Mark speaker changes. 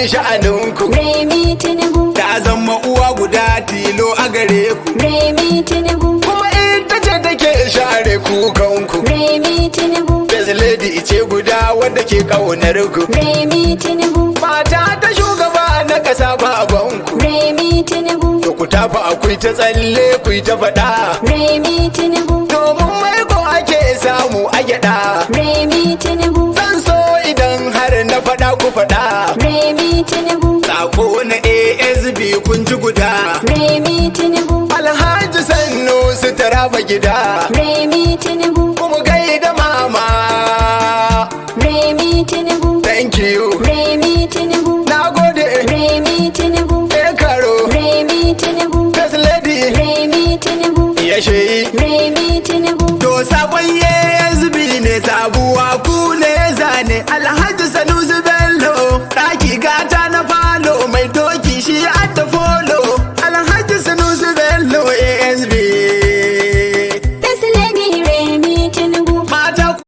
Speaker 1: san sha'aninku.
Speaker 2: Remi Tinubu,
Speaker 1: Ta zama uwa guda tilo a gare ku.
Speaker 2: Remi Tinubu,
Speaker 1: Kuma ita ce take share kukanku.
Speaker 2: Remi Tinubu,
Speaker 1: First lady ce guda wadda ke kaunar ku.
Speaker 2: Remi Tinubu,
Speaker 1: Mata ta shugaba na kasa babanku.
Speaker 2: Remi Tinubu,
Speaker 1: To ku tafi akwai ta tsalle ku ta faɗa.
Speaker 2: Remi Tinubu,
Speaker 1: Domin maiko ake samu a gyaɗa.
Speaker 2: Remi Tinubu,
Speaker 1: Zan so idan har na faɗa ku faɗa.
Speaker 2: Remi Tinubu,
Speaker 1: Sako na ASB kun ji guda.
Speaker 2: Remi Tinubu,
Speaker 1: Alhaji Sannu su taraba gida.
Speaker 2: Remi Tinubu,
Speaker 1: Kuma gaida mama.
Speaker 2: Remi Tinubu,
Speaker 1: Thank you.